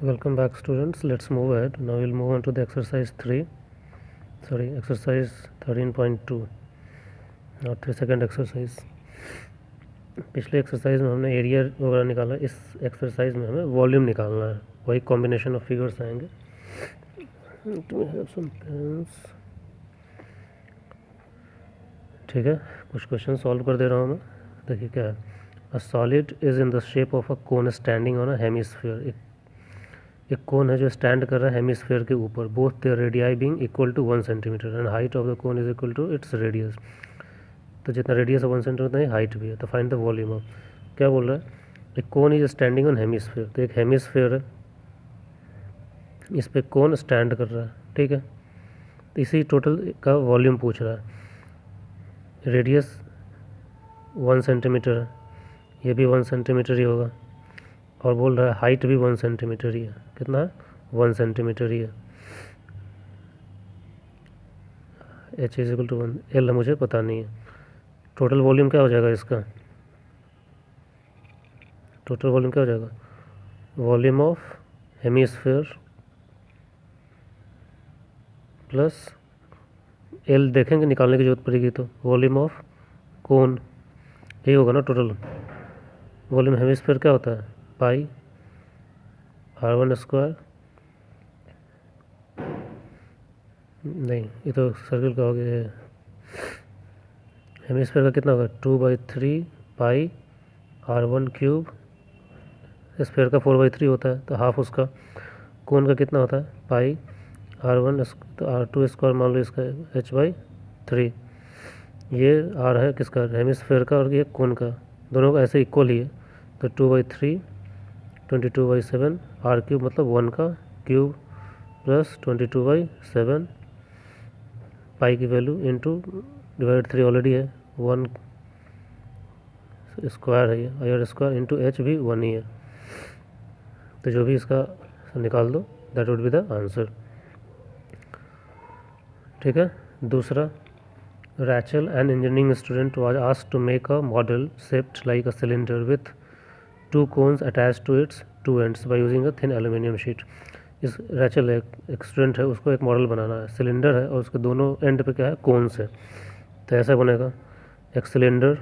Welcome back, students. Let's move ahead. Now we'll move on to the exercise 13.2, not the second exercise. पिछले exercise में हमने area वगैरह निकाला, इस exercise में हमें वॉल्यूम निकालना है. वही कॉम्बिनेशन ऑफ फिगर्स आएंगे. ठीक है, कुछ क्वेश्चन सॉल्व कर दे रहा हूँ मैं. देखिए क्या है. A solid is in the shape of a cone standing on a hemisphere. एक कोन है जो स्टैंड कर रहा है हेमिस्फीयर के ऊपर. Both the radii being equal to 1 centimetre and height of the cone is equal to its radius. तो जितना रेडियस है 1 सेंटीमीटर उतना ही हाइट भी है. तो फाइंड द वॉल्यूम ऑफ. क्या बोल रहा है. एक cone is standing on hemisphere. तो एक हेमिस्फीयर है, इस पर कोन स्टैंड कर रहा है. ठीक है, तो इसी टोटल का वॉल्यूम पूछ रहा है. रेडियस 1 सेंटीमीटर है, ये भी 1 सेंटीमीटर ही होगा. और बोल रहा है हाइट भी 1 सेंटीमीटर ही है. कितना है? 1 सेंटीमीटर ही है. H is equal to 1. L मुझे पता नहीं है. टोटल वॉल्यूम क्या हो जाएगा इसका? टोटल वॉल्यूम क्या हो जाएगा? Volume of hemisphere plus L देखेंगे, निकालने की जरूरत पड़ेगी. तो वॉल्यूम ऑफ कोन, यही होगा ना टोटल. वॉल्यूम हेमिस्फीयर क्या होता है? Pi r1 square. नहीं, ये तो सर्कल का हो गया. हेमिस्फीयर का कितना होगा? 2/3 पाई r1 क्यूब. स्फीयर का 4/3 होता है, तो हाफ उसका. कोन का कितना होता है? पाई r1, तो r2 स्क्वायर मान लो इसका h/3. ये r है किसका? हेमिस्फीयर का. और ये कोन का. दोनों का ऐसे इक्वल ही है. तो 2/3 22/7 r क्यूब, मतलब 1 का क्यूब प्लस 22/7 पाई की वैल्यू इंटू डिवाइड 3 ऑलरेडी है. 1 स्क्वायर है ये, आर स्क्वायर इंटू एच भी 1 ही है. तो जो भी इसका निकाल दो, that would be the answer. ठीक है. दूसरा, Rachel, an engineering student, was asked to make a model shaped like a cylinder with 2 cones attached to its 2 ends by using a thin aluminum sheet. इस Rachel एक student है, उसको एक model बनाना है. Cylinder है और उसके दोनों एंड पे क्या है? कोन्स है. तो ऐसा बनेगा एक सिलेंडर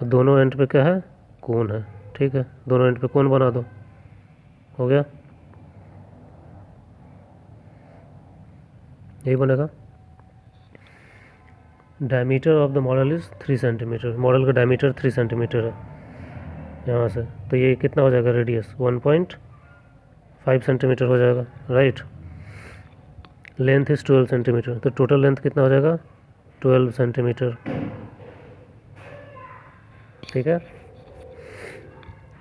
और दोनों एंड पे क्या है? कोन है. ठीक है, दोनों एंड पे कोन बना दो. हो गया, यही बनेगा. Diameter of the model is 3 centimetre. Model का डायमीटर 3 सेंटीमीटर है यहाँ से. तो ये कितना हो जाएगा? रेडियस 1.5 सेंटीमीटर हो जाएगा. राइट. Length is 12 centimetre. तो टोटल लेंथ कितना हो जाएगा? 12 सेंटीमीटर. ठीक है.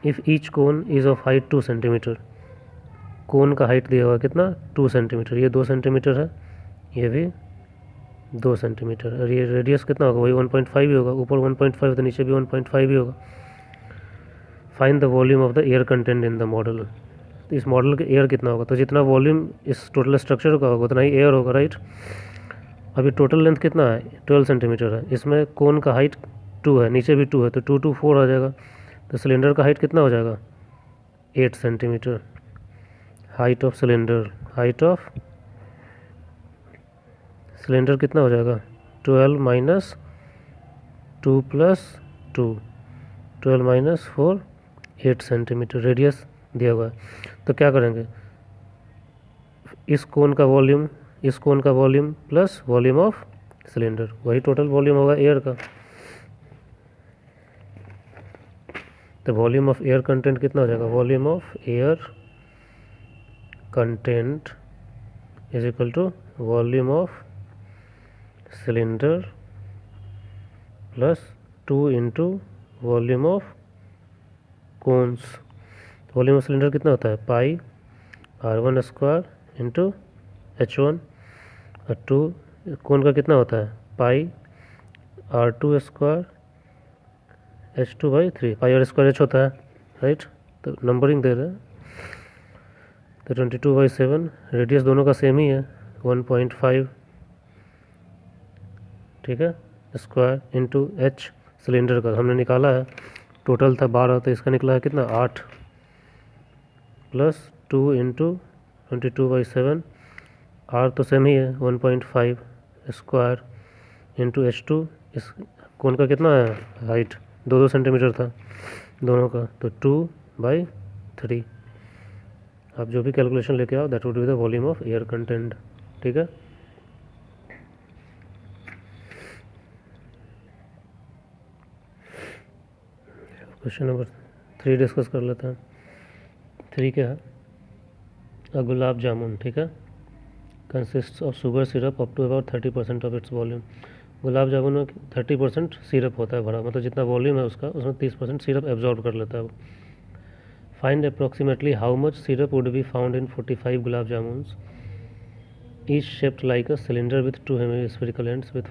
If each cone is of height 2 centimetre. Cone का हाइट दिया हुआ कितना? 2 सेंटीमीटर. ये 2 सेंटीमीटर है, ये भी 2 सेंटीमीटर. और ये रेडियस कितना होगा? वही 1.5 ही होगा. ऊपर 1.5 तो नीचे भी 1.5 ही होगा. Find the volume of the air content in the model. इस मॉडल के एयर कितना होगा? तो जितना वॉल्यूम इस टोटल स्ट्रक्चर का होगा उतना ही एयर होगा. राइट. अभी टोटल लेंथ कितना है? 12 सेंटीमीटर है. इसमें कोन का हाइट 2 है, नीचे भी 2 है, तो 2 2 4 आ जाएगा. तो सिलेंडर का हाइट कितना हो जाएगा? 8 centimetre. Height of cylinder, height of cylinder कितना हो जाएगा? 12 minus 2 plus 2, 12 minus 4, 8 centimetre radius दिया हुआ है. तो क्या करेंगे? इस कोन का वॉल्यूम, इस कोन का volume plus volume of cylinder, वही टोटल वॉल्यूम होगा एयर का. तो वॉल्यूम ऑफ एयर कंटेंट कितना हो जाएगा? Volume of air content is equal to volume of cylinder plus 2 into volume of cones. Volume of cylinder कितना होता है? Pi r1 square into h1. और 2 कोन का कितना होता है? Pi r2 square h2/3. Pi r square h होता है. राइट. तो नंबरिंग दे रहे हैं. तो 22/7. रेडियस दोनों का सेम ही है, 1.5. ठीक है, स्क्वायर इंटू h सिलेंडर का हमने निकाला है. टोटल था 12, तो इसका निकला है कितना? 8. प्लस 2 इंटू 22/7, आर तो सेम ही है 1.5 स्क्वायर इंटू H2। इस कोन का कितना है हाइट, 2 सेंटीमीटर था दोनों का, तो 2/3। आप जो भी कैलकुलेशन लेके आओ that would be the volume of air content. ठीक है, क्वेश्चन नंबर 3 डिस्कस कर लेते हैं। 3 क्या है, अ गुलाब जामुन, ठीक है, consist of sugar syrup up to about 30% of its volume. Gulab jamun में 30% सिरप होता है भरा, मतलब जितना वॉल्यूम है उसका उसमें 30% सिरप एब्जॉर्ब कर लेता है वो। Find approximately how much syrup would be found in 45 gulab jamuns, each shaped like a cylinder with 2 hemispherical ends with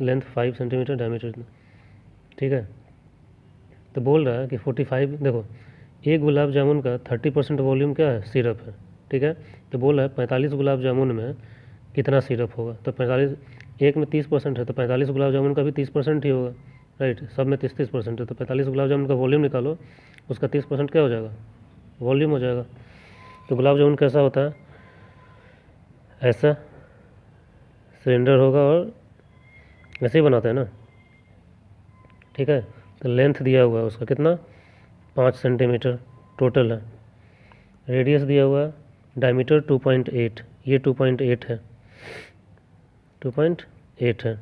length 5 centimetre diameter. ठीक है, तो बोल रहा है कि 45, देखो एक गुलाब जामुन का 30% वॉल्यूम क्या है, सिरप है। ठीक है, तो बोल रहा है 45 गुलाब जामुन में कितना सिरप होगा, तो 45, एक में 30% है तो 45 गुलाब जामुन का भी 30% ही होगा, राइट, सब में 30% है, तो 45 गुलाब जामुन का वॉल्यूम निकालो, उसका 30% क्या हो जाएगा, वॉल्यूम हो जाएगा। तो गुलाब जामुन कैसा होता है, ऐसा सिलेंडर होगा और ऐसे ही बनाते हैं ना। ठीक है, तो लेंथ दिया हुआ है उसका कितना, 5 सेंटीमीटर टोटल है। रेडियस दिया हुआ है, डायमीटर 2.8, ये 2.8 है, 2.8 है,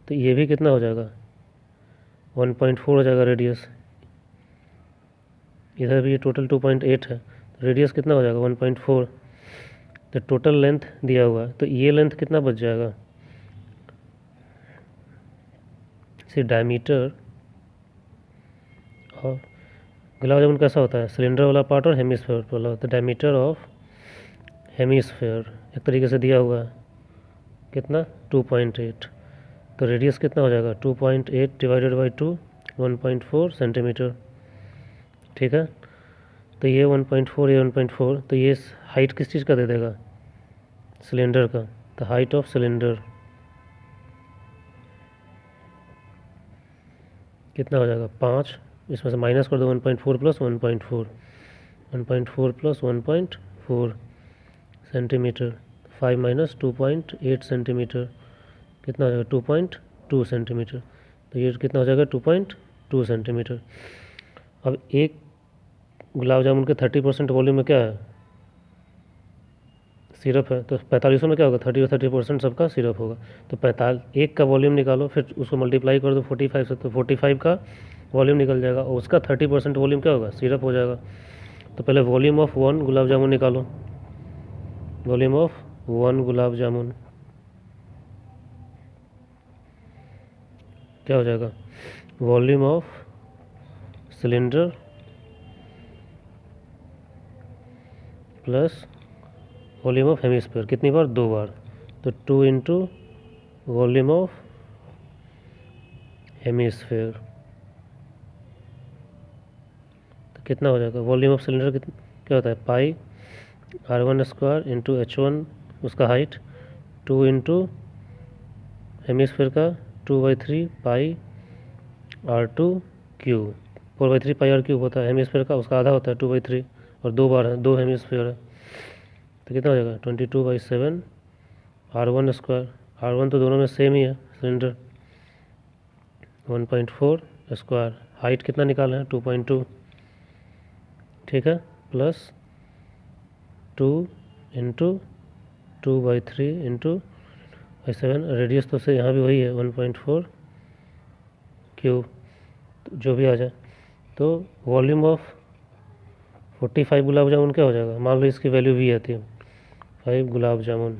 तो ये भी कितना हो जाएगा, 1.4 हो जाएगा रेडियस। इधर भी ये टोटल 2.8 है, तो रेडियस कितना हो जाएगा 1.4। तो टोटल लेंथ दिया हुआ है, तो ये लेंथ कितना बच जाएगा, डायमीटर। और गुलाब जामुन कैसा होता है, सिलेंडर वाला पार्ट और हेमिस्फेयर वाला, तो डायमीटर ऑफ हेमिस्फेयर एक तरीके से दिया हुआ है कितना, 2.8, तो रेडियस कितना हो जाएगा 2.8 डिवाइडेड बाई 2, 1.4 सेंटीमीटर। ठीक है, तो ये 1.4, ये 1.4, तो ये हाइट किस चीज़ का दे देगा, सिलेंडर का, तो हाइट ऑफ सिलेंडर कितना हो जाएगा 5, इसमें से माइनस कर दो 1.4 plus 1.4, 1.4 plus 1.4 centimetre, 5 minus 2.8 centimetre, कितना हो जाएगा 2.2 सेंटीमीटर, तो ये कितना हो जाएगा 2.2 सेंटीमीटर। अब एक गुलाब जामुन के 30% वॉल्यूम में क्या है, सिरप है, तो 45 में क्या होगा, 30% सबका सिरप होगा, तो 45 एक का वॉल्यूम निकालो, फिर उसको मल्टीप्लाई कर दो 45 से, तो 45 का वॉल्यूम निकल जाएगा और उसका 30% वॉल्यूम क्या होगा, सिरप हो जाएगा। तो पहले वॉल्यूम ऑफ 1 गुलाब जामुन निकालो, वॉल्यूम ऑफ 1 गुलाब जामुन क्या हो जाएगा, volume of cylinder plus volume of hemisphere, कितनी बार, 2 बार, तो 2 इंटू वॉल्यूम ऑफ हेमिस्फीयर, तो कितना हो जाएगा, वॉल्यूम ऑफ सिलेंडर क्या होता है, pi R1 square into H1 उसका हाइट, 2 इंटू हेमिस्फीयर का 2/3 पाई R2 क्यूब, 4/3 पाई R क्यूब होता है, हेमिस्फीयर का उसका आधा होता है 2/3, और 2 बार है, 2 हेमिस्फीयर है, तो कितना हो जाएगा 22/7 R1 स्क्वायर, R1 तो दोनों में सेम ही है सिलेंडर, 1.4 स्क्वायर, हाइट कितना निकाला है 2.2, ठीक है, प्लस 2 इंटू 2/3 इंटू 7, रेडियस तो से यहाँ भी वही है 1.4 क्यूब, जो भी आ जाए। तो वॉल्यूम ऑफ 45 गुलाब जामुन क्या हो जाएगा, मान लो इसकी वैल्यू भी आती है 5 गुलाब जामुन,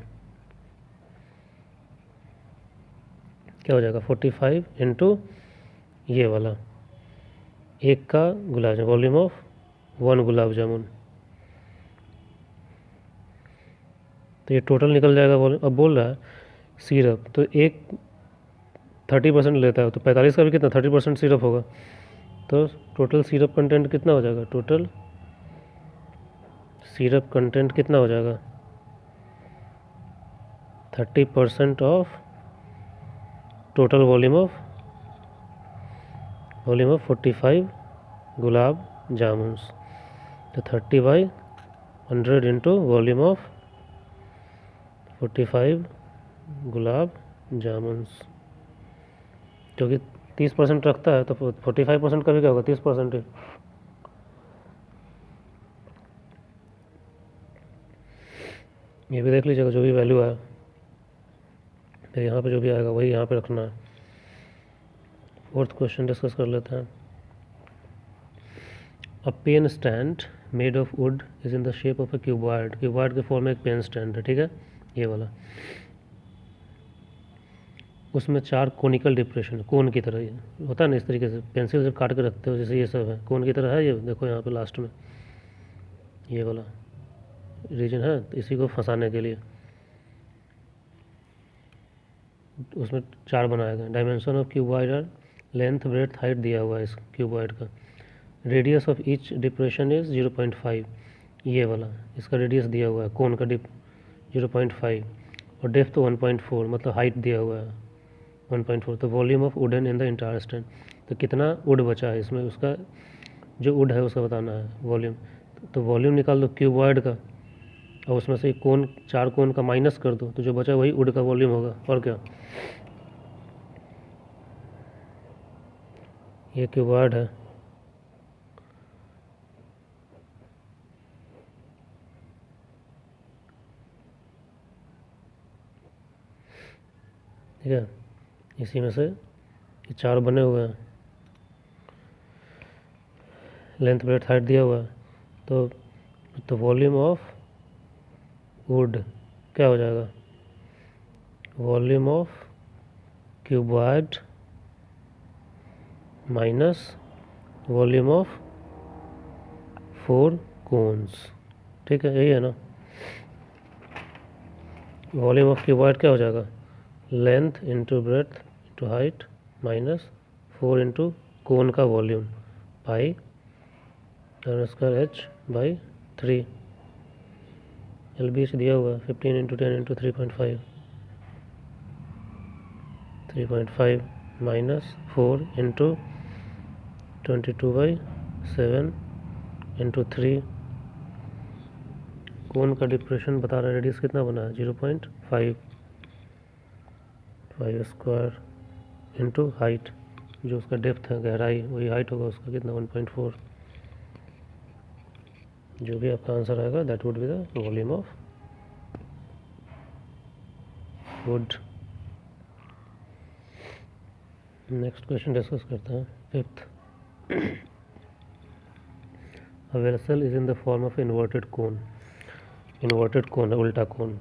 क्या हो जाएगा 45 इंटू ये वाला एक का गुलाब जामुन, वॉल्यूम ऑफ 1 गुलाब जामुन, तो ये टोटल निकल जाएगा वॉल्यूम। अब बोल रहा है सिरप, तो एक 30% लेता है, तो 45 का भी कितना 30% सिरप होगा, तो टोटल सिरप कंटेंट कितना हो जाएगा, टोटल सिरप कंटेंट कितना हो जाएगा 30% of total volume of 45 gulab jamuns. तो 30/100 into volume of 45 gulab jamuns, क्योंकि 30% रखता है तो 45% का भी क्या होगा, 30% ही। ये भी देख लीजिएगा, जो भी वैल्यू है फिर यहाँ पे जो भी आएगा वही यहाँ पे रखना है। फोर्थ क्वेश्चन डिस्कस कर लेते हैं। A pen stand made of wood is in the shape of a cuboid. Cuboid के फॉर्म में एक पेन स्टैंड है, ठीक है, ये वाला। उसमें 4 कोनिकल डिप्रेशन, कोन की तरह ये होता है ना, इस तरीके से पेंसिल से काट के रखते हो जैसे ये सब है, कोन की तरह है ये। देखो यहाँ पे लास्ट में ये वाला रीजन है, तो इसी को फंसाने के लिए उसमें 4 बनाया गया। Dimension of cuboid are length breadth height दिया हुआ है इस क्यूबॉइड का। Radius of each depression is 0.5, ये वाला इसका रेडियस दिया हुआ है कोन का 0.5, और डेप्थ 1.4, मतलब हाइट दिया हुआ है 1.4। तो volume of wooden in the entire stand, तो कितना वुड बचा है इसमें, उसका जो वुड है उसका बताना है वॉल्यूम। तो वॉल्यूम निकाल दो क्यूबॉइड का, और उसमें से कोन 4 कोन का माइनस कर दो, तो जो बचा वही वुड का वॉल्यूम होगा, और क्या। ये क्यूबॉइड है, ठीक है, इसी में से ये 4 बने हुए हैं, लेंथ ब्रेड्थ हाइट दिया हुआ है। तो वॉल्यूम ऑफ वुड क्या हो जाएगा, volume of cuboid minus volume of 4 cones, ठीक है, यही है ना। वॉल्यूम ऑफ क्यूबॉइड क्या हो जाएगा, length into breadth into height minus 4 into cone का volume pi square h/3। L B H दिया हुआ है 15 into 10 into 3.5 minus 4 into 22/7 into 3। Cone का डिप्रेशन बता रहा है, रेडियस कितना बना है 0.5 स्क्वायर इंटू हाइट, जो उसका डेप्थ है गहराई वही हाइट होगा उसका, कितना 1.4। जो भी आपका आंसर आएगा that would be the volume of would. Next question discuss करते हैं, 5th। A vessel is in the form of inverted cone. Inverted कोन है, उल्टा कोन,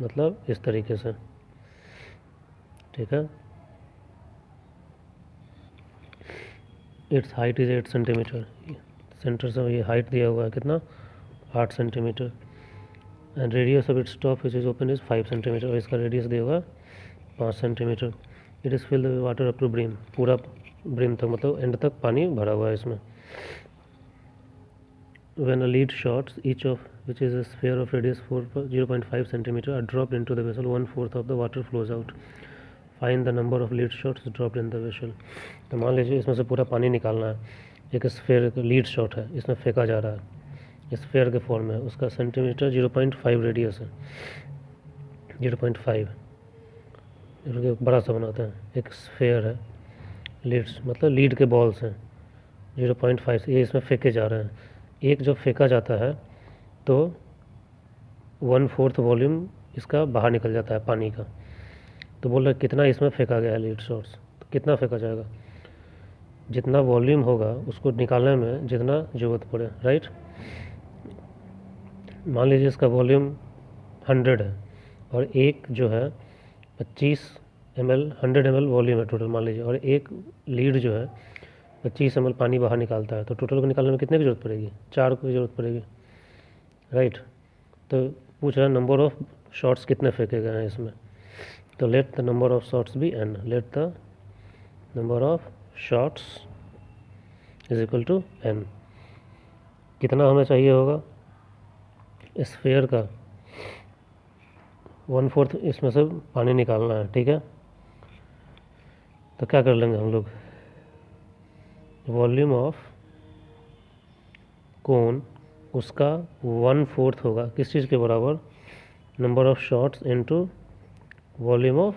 मतलब इस तरीके से, ठीक है। It's height is 8 centimetre, centre से ये हाइट दिया हुआ है कितना 8 centimetre, and radius of its top which is open is 5 centimetre, और इसका रेडियस दिया हुआ 5 centimetre. It is filled with water up to brim, पूरा ब्रिम तक, मतलब एंड तक पानी भरा हुआ है इसमें। When a lead shots, each of which is a sphere of radius 0.5 centimeter, are dropped into the vessel, 1/4 of the water flows out. Find the number of lead shots dropped in the vessel. तो मान लीजिए इसमें से पूरा पानी निकालना है, एक स्फेयर लीड शॉट है, इसमें फेंका जा रहा है, स्फेयर के फॉर्म में, उसका सेंटीमीटर 0.5 रेडियस है, 0.5 बड़ा सा बनाते हैं। एक स्फेयर है, लीड्स मतलब लीड के बॉल्स हैं, 0.5 से ये इसमें फेंके जा रहे हैं। एक जब फेंका जाता है तो 1/4 वॉल्यूम इसका बाहर निकल जाता है पानी का। तो बोल रहे कितना इसमें फेंका गया है लीड शॉट्स, तो कितना फेंका जाएगा, जितना वॉल्यूम होगा उसको निकालने में जितना ज़रूरत पड़े, राइट। मान लीजिए इसका वॉल्यूम 100 है, और एक जो है 25 ml 100 ml वॉल्यूम है टोटल मान लीजिए, और एक लीड जो है 25 ml पानी बाहर निकालता है, तो टोटल को निकालने में कितने की ज़रूरत पड़ेगी, 4 की ज़रूरत पड़ेगी, राइट। तो पूछ रहा है नंबर ऑफ शॉट्स कितने फेंके गए हैं इसमें, तो let the number of shots be n, let the number of shots is equal to n। कितना हमें चाहिए होगा, स्फेयर का 1/4 इसमें से पानी निकालना है, ठीक है। तो क्या कर लेंगे हम लोग, वॉल्यूम ऑफ कोन उसका 1/4 होगा किस चीज़ के बराबर, number of shots into volume of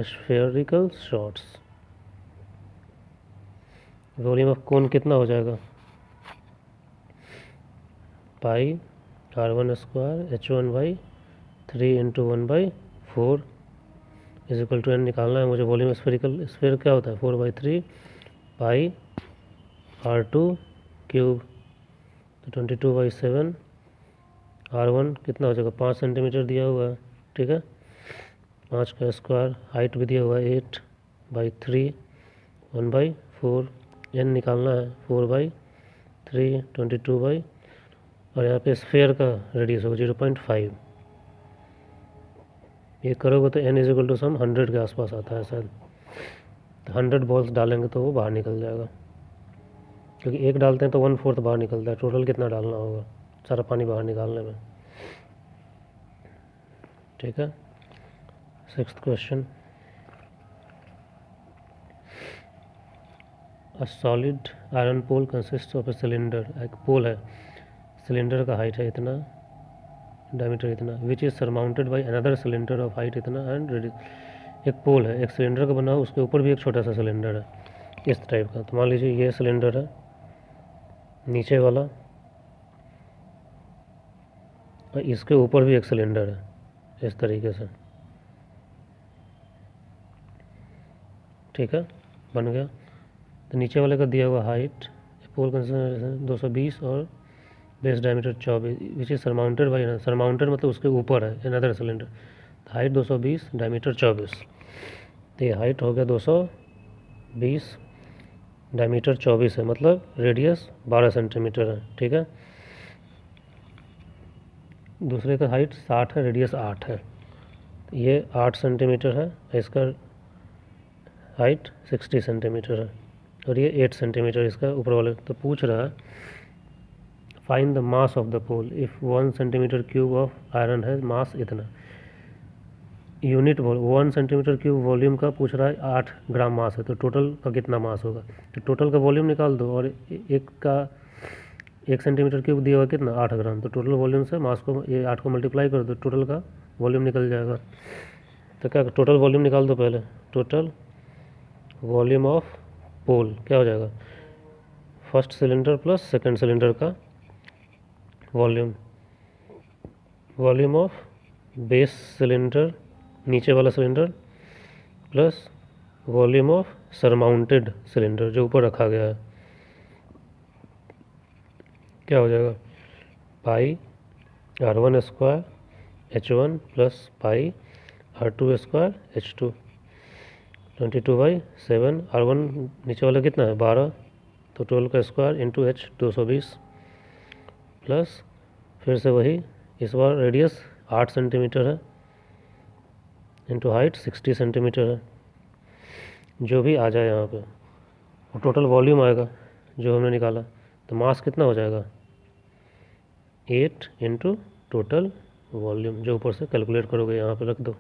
spherical shots. Volume of cone कितना हो जाएगा, pi r1² h1/3 into 1/4 is equal to n निकालना है मुझे। वॉल्यूम स्फेरिकल स्फेयर क्या होता है, 4/3 पाई r2³ तो 22/7 r1 कितना हो जाएगा 5 सेंटीमीटर दिया हुआ है, ठीक है, 5 का स्क्वायर, हाइट भी दिया हुआ है 8/3 1/4 n निकालना है 4/3 22 और यहाँ पे स्फेयर का रेडियस होगा 0.5। ये करोगे तो n is equal to some 100 के आसपास आता है शायद, तो 100 बॉल्स डालेंगे तो वो बाहर निकल जाएगा, क्योंकि एक डालते हैं तो 1/4 बाहर निकलता है। टोटल कितना डालना होगा सारा पानी बाहर निकालने में, ठीक है। 6th question, a solid iron pole consist of a cylinder. एक पोल है, सिलेंडर का हाइट है इतना, डायमीटर इतना, which is surmounted by another cylinder of height इतना एंड रेडियस। एक पोल है, एक सिलेंडर का बना, उसके ऊपर भी एक छोटा सा सिलेंडर है इस टाइप का। तो मान लीजिए ये सिलेंडर है नीचे वाला और इसके ऊपर भी एक सिलेंडर है इस तरीके से, ठीक है, बन गया। तो नीचे वाले का दिया हुआ हाइट पोल कंसिस्टेंसी 220 और base diameter 24 which is surmounted by, surmounted मतलब उसके ऊपर है अनदर सिलेंडर। हाइट 220 डायमीटर 24, तो ये हाइट हो गया 220 डायमीटर 24 है, मतलब रेडियस 12 सेंटीमीटर है, ठीक है। दूसरे का हाइट 60 है, रेडियस 8 है, तो ये 8 सेंटीमीटर है, इसका हाइट 60 सेंटीमीटर है और ये 8 सेंटीमीटर इसका ऊपर वाले। तो पूछ रहा है find the mass of the pole if 1 centimetre cube of iron है, मास इतना, यूनिट 1 सेंटीमीटर क्यूब वॉल्यूम का पूछ रहा है, 8 ग्राम मास है, तो टोटल का कितना मास होगा। तो टोटल का वॉल्यूम निकाल दो और एक का 1 सेंटीमीटर क्यूब दिया हुआ कितना 8 ग्राम, तो टोटल वॉल्यूम से मास को ये 8 को मल्टीप्लाई कर दो, टोटल का वॉल्यूम निकल जाएगा। तो क्या टोटल वॉल्यूम निकाल दो पहले, टोटल वॉल्यूम ऑफ पोल क्या हो जाएगा, first cylinder plus second cylinder का volume, volume of base cylinder नीचे वाला cylinder plus volume of surmounted cylinder जो ऊपर रखा गया है, क्या हो जाएगा, pi r1² h1 plus pi r2² h2 22/7 r1 नीचे वाला कितना है 12, तो 12 का स्क्वायर इंटू h 220 प्लस फिर से वही, इस बार रेडियस 8 सेंटीमीटर है इंटू हाइट 60 सेंटीमीटर है, जो भी आ जाए यहाँ पे और टोटल वॉल्यूम आएगा जो हमने निकाला। तो मास कितना हो जाएगा 8 इंटू टोटल वॉल्यूम, जो ऊपर से कैलकुलेट करोगे यहाँ पे रख दो,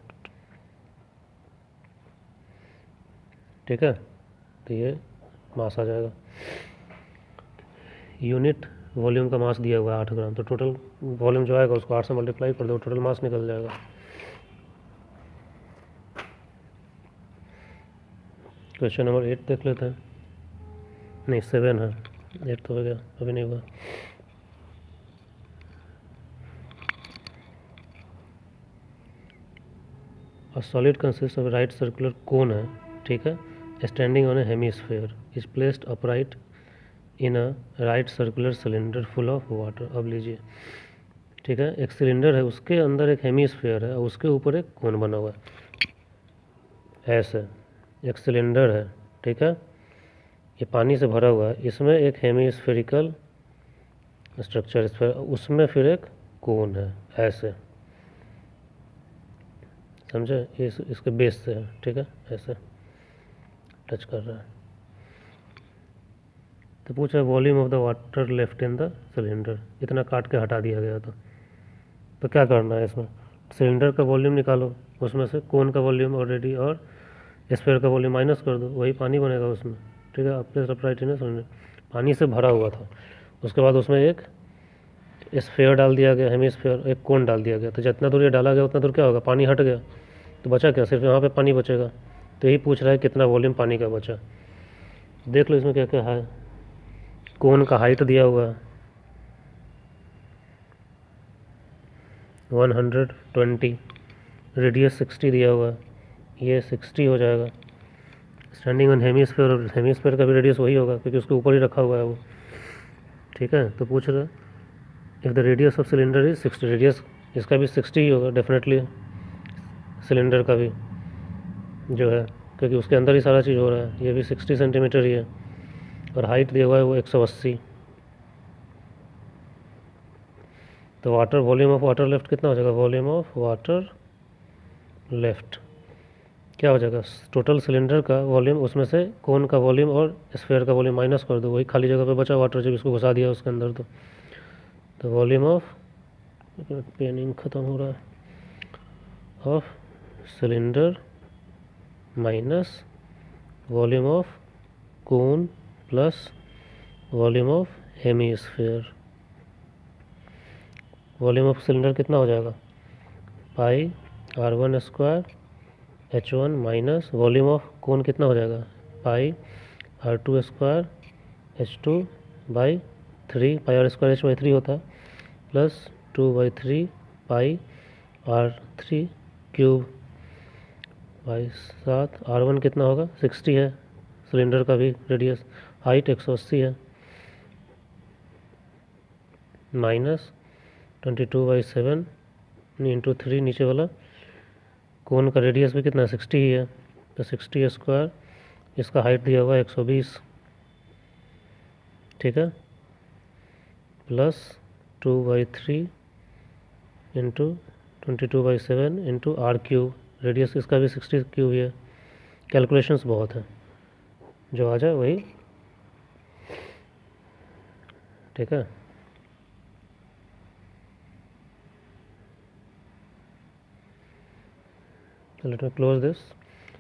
ठीक है। तो ये मास आ जाएगा, यूनिट वॉल्यूम का मास दिया हुआ है 8 ग्राम, तो टोटल वॉल्यूम जो आएगा उसको 8 से मल्टीप्लाई कर दो, टोटल मास निकल जाएगा। क्वेश्चन नंबर 8 देख लेते हैं, नहीं 7 है, 8 तो हो गया, अभी नहीं हुआ। A solid consists of a right circular cone है, ठीक है, standing on a hemisphere is placed upright in a right circular cylinder full of water। अब लीजिए, ठीक है, एक सिलेंडर है उसके अंदर एक हेमीस्फीयर है और उसके ऊपर एक कोन बना हुआ है, ऐसे एक सिलेंडर है, ठीक है, ये पानी से भरा हुआ है, इसमें एक हेमीस्फेरिकल स्ट्रक्चर, उसमें फिर एक कोन है ऐसे, समझे, इसके बेस से है, ठीक है, ऐसे टच कर रहा है। तो पूछा volume of the water left in the cylinder, इतना काट के हटा दिया गया तो क्या करना है इसमें, सिलेंडर का वॉल्यूम निकालो, उसमें से कोन का वॉल्यूम ऑलरेडी और स्फीयर का वॉल्यूम माइनस कर दो, वही पानी बनेगा उसमें, ठीक है। प्लेस अपराइट इन सिलेंडर, पानी से भरा हुआ था, उसके बाद उसमें एक स्फीयर डाल दिया गया, हेमिस्फीयर, एक कोन डाल दिया गया, तो जितना दूर ये डाला गया उतना दूर क्या होगा, पानी हट गया, तो बचा क्या, सिर्फ यहाँ पे पानी बचेगा। तो यही पूछ रहा है कितना वॉल्यूम पानी का बचा। देख लो इसमें क्या क्या है। कोन का हाइट दिया हुआ है 120, रेडियस 60 दिया हुआ है, ये 60 हो जाएगा। स्टैंडिंग ऑन हेमिस्फीयर, और हेमिस्फीयर का भी रेडियस वही होगा क्योंकि उसके ऊपर ही रखा हुआ है वो। ठीक है, तो पूछ रहा है if the radius of cylinder is 60, radius इसका भी 60 ही होगा डेफिनेटली, सिलेंडर का भी जो है, क्योंकि उसके अंदर ही सारा चीज़ हो रहा है। ये भी 60 सेंटीमीटर ही है, और हाइट दिया हुआ है वो 180। तो water, volume of water left कितना हो जाएगा, वॉल्यूम ऑफ वाटर लेफ्ट क्या हो जाएगा, टोटल सिलेंडर का वॉल्यूम, उसमें से कोन का वॉल्यूम और स्फीयर का वॉल्यूम माइनस कर दो, वही खाली जगह पे बचा वाटर जब इसको घुसा दिया उसके अंदर। तो वॉल्यूम ऑफ, पेनिंग ख़त्म हो रहा है, of cylinder minus volume of cone plus volume of hemisphere. Volume of cylinder कितना हो जाएगा, पाई r1 square h1 minus volume of cone कितना हो जाएगा, पाई r2 square h2 by 3, pi r square h/3 होता है, plus 2/3 pi r3 cube by 7। r1 कितना होगा, 60 है, सिलेंडर का भी रेडियस, हाइट 180 है, माइनस 22/7 इंटू 3 नीचे वाला, कोन का रेडियस भी कितना 60 ही है, तो 60 स्क्वायर, इसका हाइट दिया हुआ 120, ठीक है, plus 2/3 into 22/7 into r cube, radius इसका भी 60 क्यूब ही है। कैलकुलेशंस बहुत है, जो आ जाए वही, ठीक है। तो let me close this.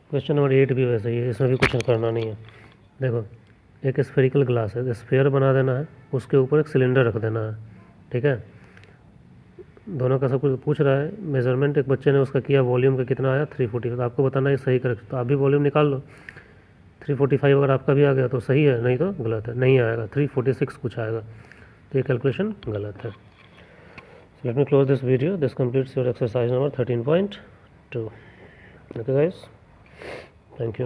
Question number 8 भी वैसे ही है, इसमें भी कुछ करना नहीं है। देखो, एक स्फेरिकल ग्लास है, स्फेयर बना देना है, उसके ऊपर एक सिलेंडर रख देना है, ठीक है। दोनों का सब कुछ पूछ रहा है, मेजरमेंट एक बच्चे ने उसका किया, वॉल्यूम का कितना आया 340, तो आपको बताना है सही करेक्ट, तो आप भी वॉल्यूम निकाल लो। 345 अगर आपका भी आ गया तो सही है, नहीं तो गलत है, नहीं आएगा 346 कुछ आएगा, तो ये कैलकुलेशन गलत है। Let me close this video, this completes your exercise number 13.2। Okay guys, thank you.